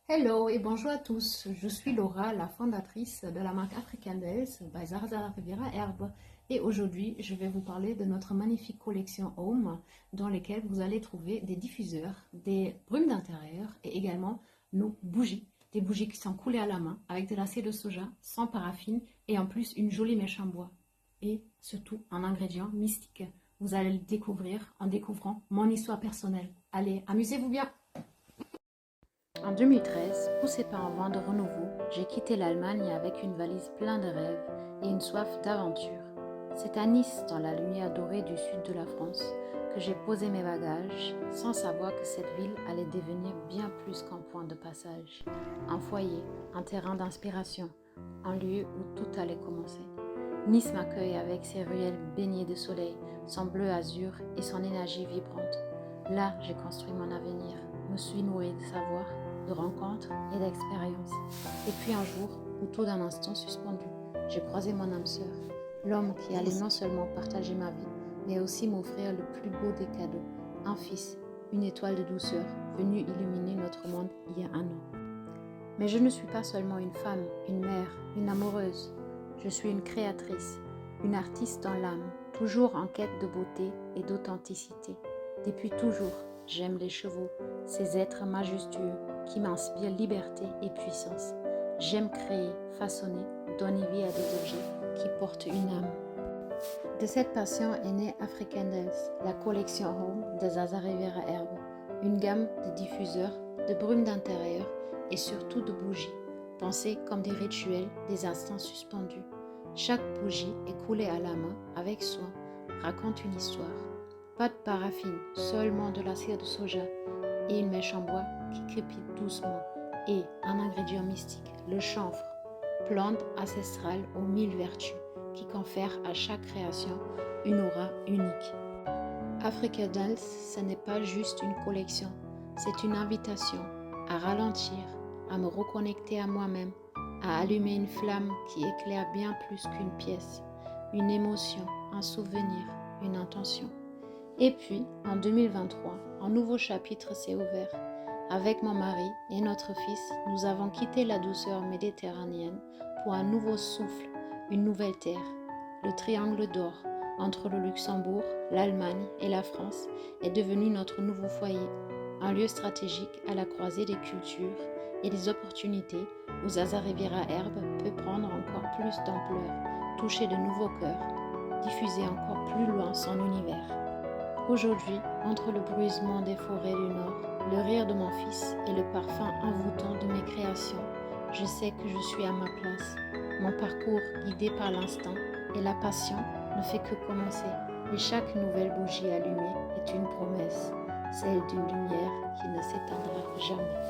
Hello et bonjour à tous. Je suis Laura, la fondatrice de la marque African Bells by Zara Riviera Herbe. Et aujourd'hui, je vais vous parler de notre magnifique collection Home dans lesquelles vous allez trouver des diffuseurs, des brumes d'intérieur et également nos bougies. Des bougies qui sont coulées à la main avec de l'acier de soja, sans paraffine et en plus une jolie mèche en bois. Et surtout un ingrédient mystique. Vous allez le découvrir en découvrant mon histoire personnelle. Allez, amusez-vous bien! En 2013, poussée par un vent de renouveau, j'ai quitté l'Allemagne avec une valise pleine de rêves et une soif d'aventure. C'est à Nice, dans la lumière dorée du sud de la France, que j'ai posé mes bagages, sans savoir que cette ville allait devenir bien plus qu'un point de passage. Un foyer, un terrain d'inspiration, un lieu où tout allait commencer. Nice m'accueille avec ses ruelles baignées de soleil, son bleu azur et son énergie vibrante. Là, j'ai construit mon avenir, me suis nourrie de savoir, de rencontres et d'expériences. Et puis un jour, ou tout d'un instant suspendu, j'ai croisé mon âme sœur, l'homme qui allait non seulement partager ma vie, mais aussi m'offrir le plus beau des cadeaux, un fils, une étoile de douceur, venue illuminer notre monde il y a un an. Mais je ne suis pas seulement une femme, une mère, une amoureuse. Je suis une créatrice, une artiste dans l'âme, toujours en quête de beauté et d'authenticité. Depuis toujours, j'aime les chevaux, ces êtres majestueux qui m'inspirent liberté et puissance. J'aime créer, façonner, donner vie à des objets qui portent une âme. De cette passion est née African Bells, la collection Home de Zara Riviera Herbe, une gamme de diffuseurs, de brumes d'intérieur et surtout de bougies, pensées comme des rituels, des instants suspendus. Chaque bougie est coulée à la main avec soin, raconte une histoire. Pas de paraffine, seulement de la cire de soja et une mèche en bois qui crépite doucement et un ingrédient mystique, le chanvre, plante ancestrale aux 1000 vertus qui confère à chaque création une aura unique. Africa Dance, ce n'est pas juste une collection, c'est une invitation à ralentir, à me reconnecter à moi-même, à allumer une flamme qui éclaire bien plus qu'une pièce, une émotion, un souvenir, une intention. Et puis, en 2023, un nouveau chapitre s'est ouvert. Avec mon mari et notre fils, nous avons quitté la douceur méditerranéenne pour un nouveau souffle, une nouvelle terre. Le triangle d'or entre le Luxembourg, l'Allemagne et la France est devenu notre nouveau foyer, un lieu stratégique à la croisée des cultures et des opportunités où Zara Riviera Herbe peut prendre encore plus d'ampleur, toucher de nouveaux cœurs, diffuser encore plus loin son univers. Aujourd'hui, entre le bruissement des forêts du Nord, le rire de mon fils et le parfum envoûtant de mes créations, je sais que je suis à ma place. Mon parcours guidé par l'instinct et la passion ne fait que commencer et chaque nouvelle bougie allumée est une promesse, celle d'une lumière qui ne s'éteindra jamais.